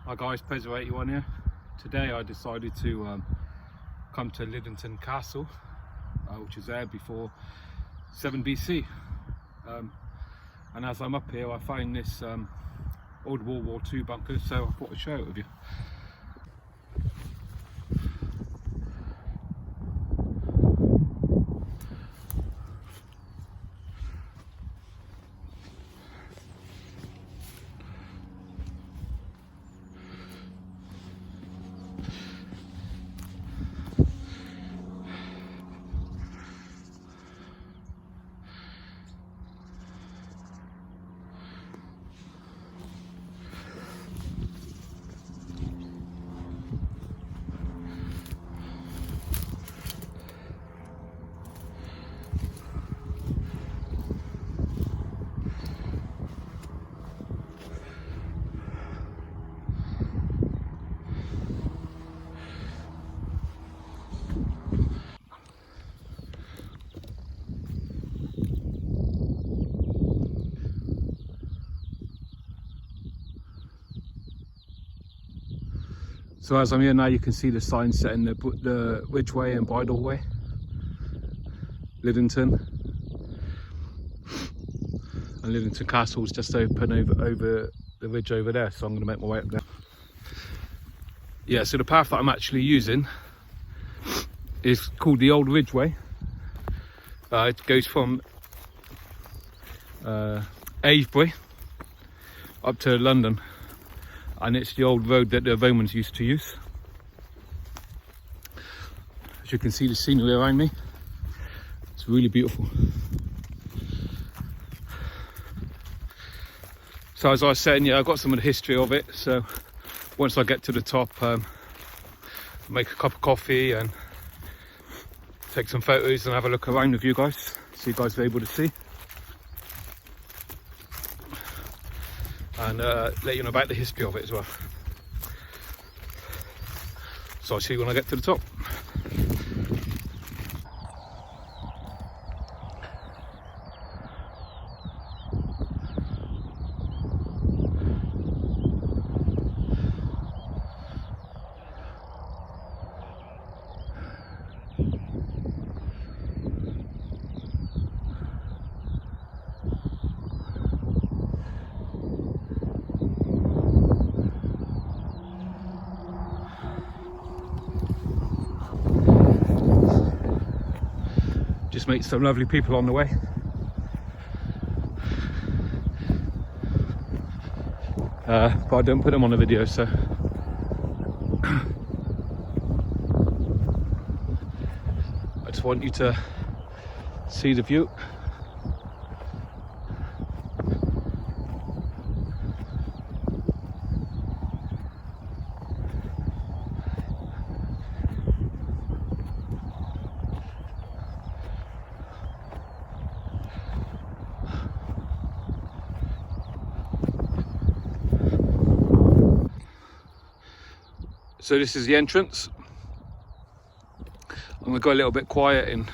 Hi guys, Pezzo81 here. Today I decided to come to Liddington Castle, which was there before 7 BC. And as I'm up here I find this old World War II bunker, so I thought I'd share it with you. So as I'm here now, you can see the sign set in the Ridgeway and Bridleway, Liddington. And Liddington Castle is just open over the ridge over there, so I'm going to make my way up there. Yeah, so the path that I'm actually using is called the Old Ridgeway. It goes from Avebury up to London. And it's the old road that the Romans used to use. As you can see the scenery around me, it's really beautiful. So as I was saying, yeah, I've got some of the history of it, so once I get to the top, make a cup of coffee and take some photos and have a look around with you guys, so you guys are able to see. And let you know about the history of it as well. So I'll see you when I get to the top. Just meet some lovely people on the way. But I don't put them on the video, so I just want you to see the view. So this is the entrance. I'm going to go a little bit quiet and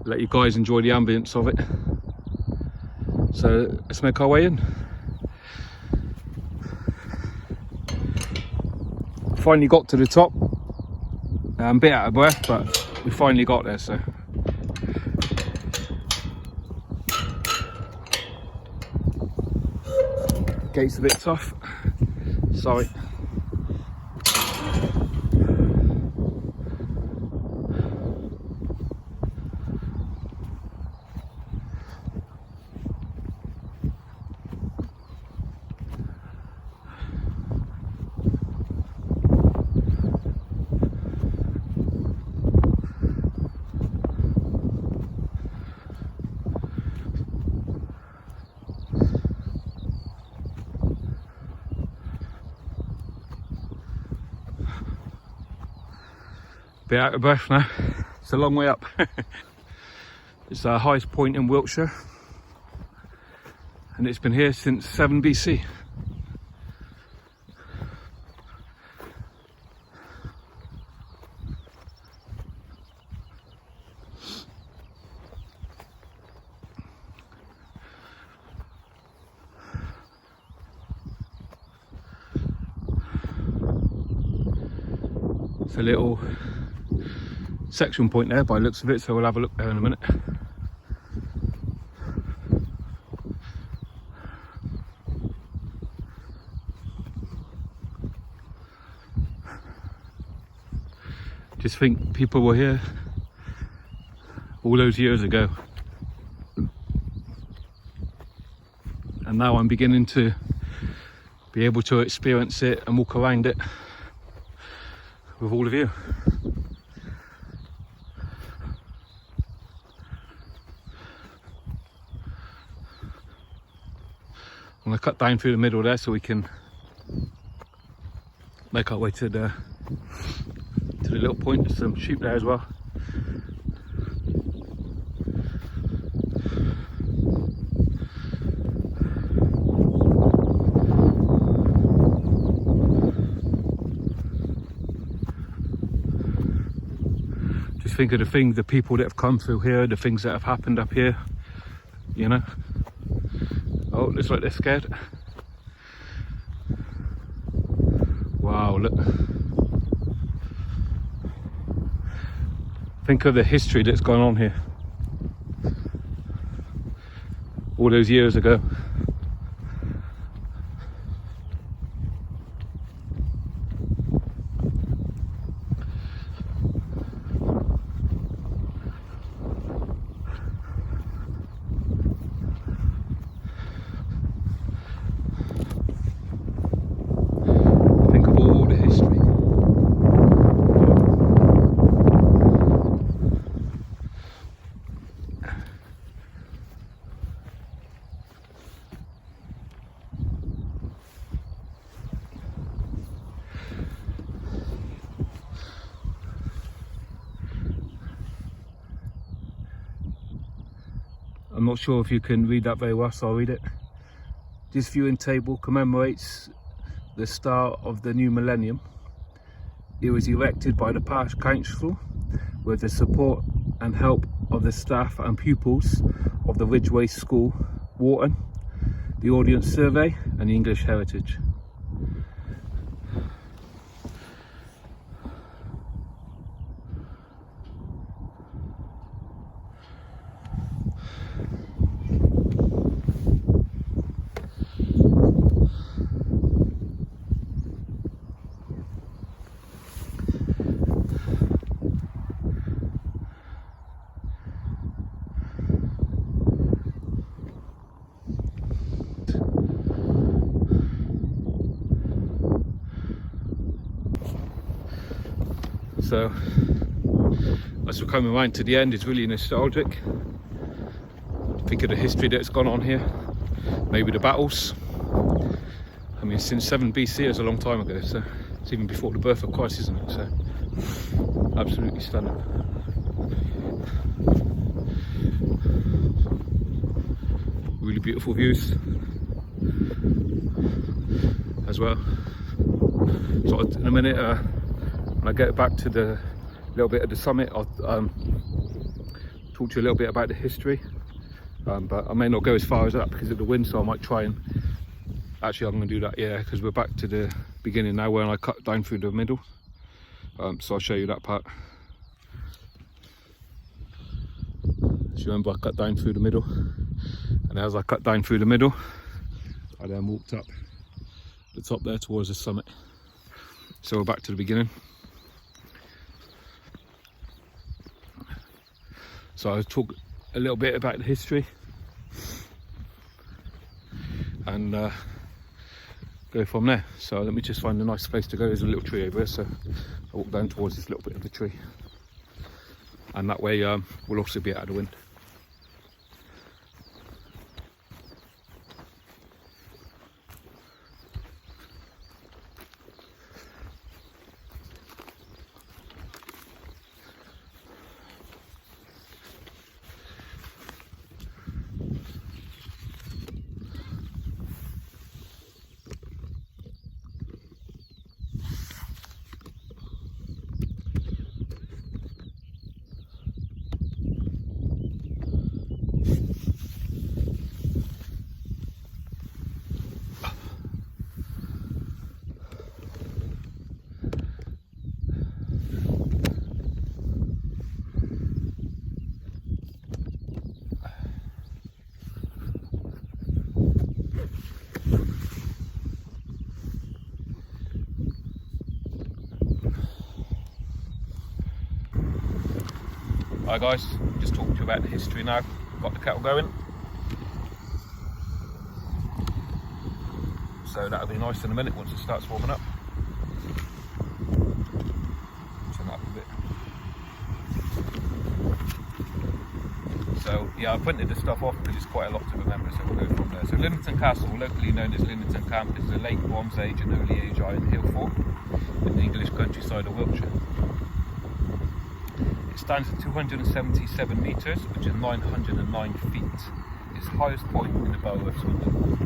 let you guys enjoy the ambience of it. So let's make our way in. Finally got to the top. I'm a bit out of breath, but we finally got there. So gate's a bit tough. Sorry. Bit out of breath now. It's a long way up. It's the highest point in Wiltshire, and it's been here since 7 BC. It's a little section point there by the looks of it, so we'll have a look there in a minute. Just think people were here all those years ago, and now I'm beginning to be able to experience it and walk around it with all of you. I'm going to cut down through the middle there so we can make our way to the little point. There's some sheep there as well. Just think of the people that have come through here, the things that have happened up here, you know. Oh, looks like they're scared. Wow, look. Think of the history that's gone on here all those years ago. Think of all the history. I'm not sure if you can read that very well, so I'll read it. This viewing table commemorates the start of the new millennium. It was erected by the parish council with the support and help of the staff and pupils of the Ridgeway School, Wharton, the Audience Survey and the English Heritage. So as we're coming around to the end, it's really nostalgic. Think of the history that's gone on here, maybe the battles. I mean, since 7 BC is a long time ago, so it's even before the birth of Christ, isn't it? So absolutely stunning. Really beautiful views as well. So in a minute, when I get back to the little bit of the summit, I'll talk to you a little bit about the history, but I may not go as far as that because of the wind, so I might try and actually I'm going to do that, yeah, because we're back to the beginning now where I cut down through the middle, so I'll show you that part. As you remember, I cut down through the middle, and as I cut down through the middle, I then walked up the top there towards the summit. So we're back to the beginning. So I'll talk a little bit about the history and go from there. So let me just find a nice place to go. There's a little tree over here, so I'll walk down towards this little bit of the tree, and that way we'll also be out of the wind. Hi guys, just talk to you about the history now. Got the kettle going. So that'll be nice in a minute once it starts warming up. Turn that up a bit. So yeah, I printed the stuff off because it's quite a lot to remember, so we'll go from there. So Liddington Castle, locally known as Liddington Camp, is a late Bronze Age and early Age iron hill fort in the English countryside of Wiltshire. It stands at 277 metres, which is 909 feet. Its highest point in the Borough of Swindon.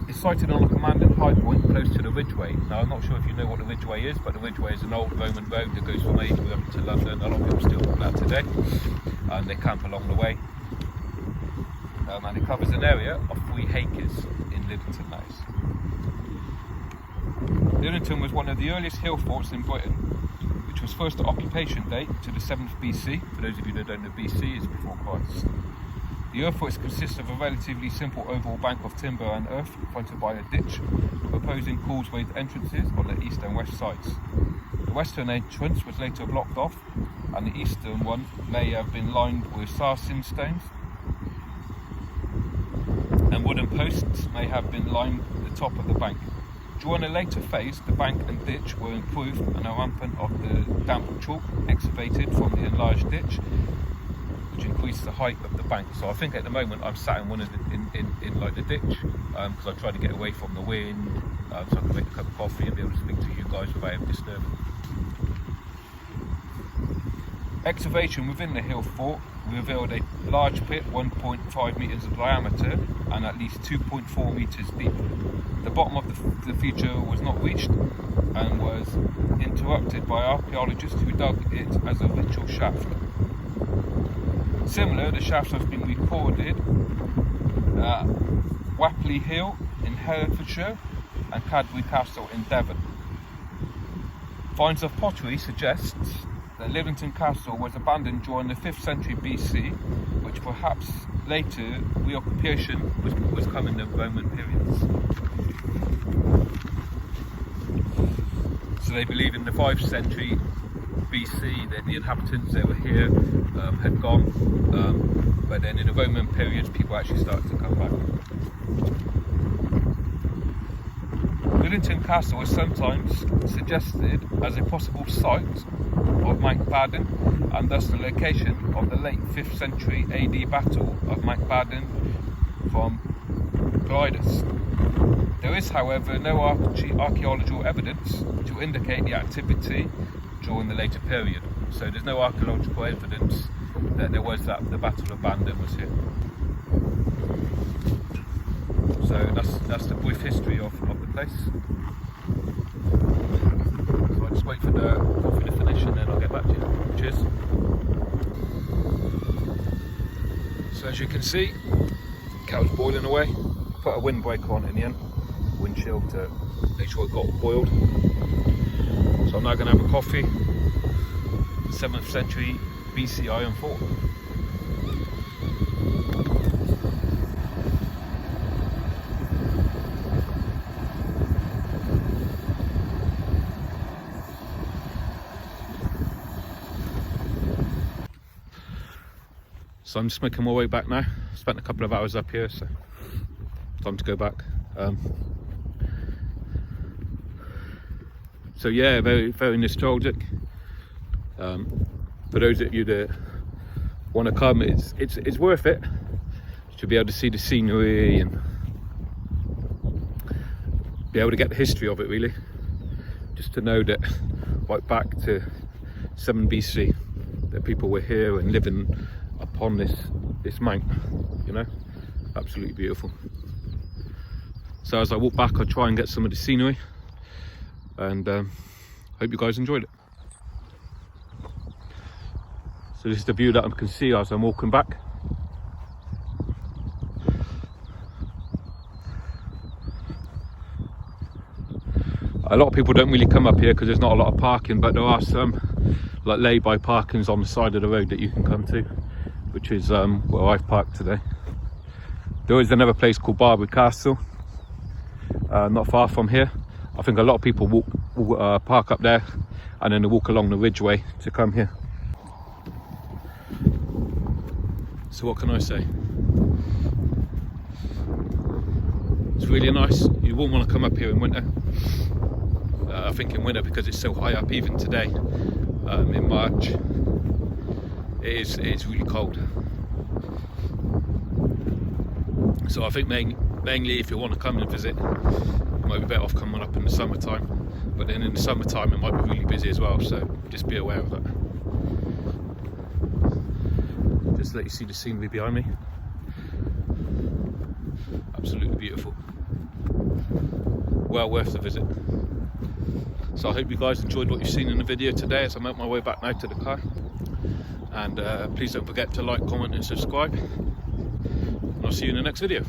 It's sited on a commanding high point close to the Ridgeway. Now I'm not sure if you know what the Ridgeway is, but the Ridgeway is an old Roman road that goes from Aylesbury to London. A lot of people still do that today, and they camp along the way. And it covers an area of 3 acres in Liddington House. Liddington was one of the earliest hill forts in Britain, which was first occupation date to the 7th BC. For those of you that don't know, BC is before Christ. The earthworks consist of a relatively simple oval bank of timber and earth fronted by a ditch, with opposing causewayed entrances on the east and west sides. The western entrance was later blocked off, and the eastern one may have been lined with sarsen stones, and wooden posts may have been lined the top of the bank. During a later phase, the bank and ditch were improved, and a rampant of the damp chalk excavated from the enlarged ditch, which increased the height of the bank. So I think at the moment I'm sat in one of in like the ditch, because I try to get away from the wind, so I can make a cup of coffee and be able to speak to you guys without disturbing. Excavation within the hill fort revealed a large pit 1.5 metres in diameter and at least 2.4 metres deep. The bottom of the feature was not reached and was interrupted by archaeologists who dug it as a ritual shaft. Similar, the shafts have been recorded at Wapley Hill in Herefordshire and Cadbury Castle in Devon. Finds of pottery suggests that Liddington Castle was abandoned during the 5th century BC, which perhaps later reoccupation was coming in the Roman periods. So they believe in the 5th century BC that the inhabitants that were here had gone, but then in the Roman periods people actually started to come back. Liddington Castle is sometimes suggested as a possible site of Mount Badon, and thus the location of the late 5th century AD battle of Mount Badon from Glidus. There is, however, no archaeological evidence to indicate the activity during the later period. So there's no archaeological evidence that there was the Battle of Bandon was here. So that's the brief history of the place. So I'll just wait for the coffee to finish and then I'll get back to you. Cheers. So as you can see, kettle's boiling away. Put a windbreaker on in the end, windshield, to make sure it got boiled. So I'm now going to have a coffee. 7th century BC iron fort. So I'm just making my way back now. Spent a couple of hours up here, so time to go back. So yeah, very, very nostalgic. For those of you that want to come, it's worth it to be able to see the scenery and be able to get the history of it, really. Just to know that right back to 7 BC that people were here and living upon this mount, you know, absolutely beautiful. So as I walk back, I'll try and get some of the scenery, and hope you guys enjoyed it. So this is the view that I can see as I'm walking back. A lot of people don't really come up here because there's not a lot of parking, but there are some like lay-by parkings on the side of the road that you can come to, which is where I've parked today. There is another place called Barbary Castle, not far from here. I think a lot of people park up there and then to walk along the ridgeway to come here. So what can I say? It's really nice. You wouldn't want to come up here in winter. I think in winter, because it's so high up, even today in March, it is really cold. So I think mainly if you want to come and visit, you might be better off coming up in the summertime. But then in the summertime it might be really busy as well, so just be aware of that. Just to let you see the scenery behind me. Absolutely beautiful. Well worth the visit. So I hope you guys enjoyed what you've seen in the video today as I make my way back now to the car. And please don't forget to like, comment and subscribe. And I'll see you in the next video.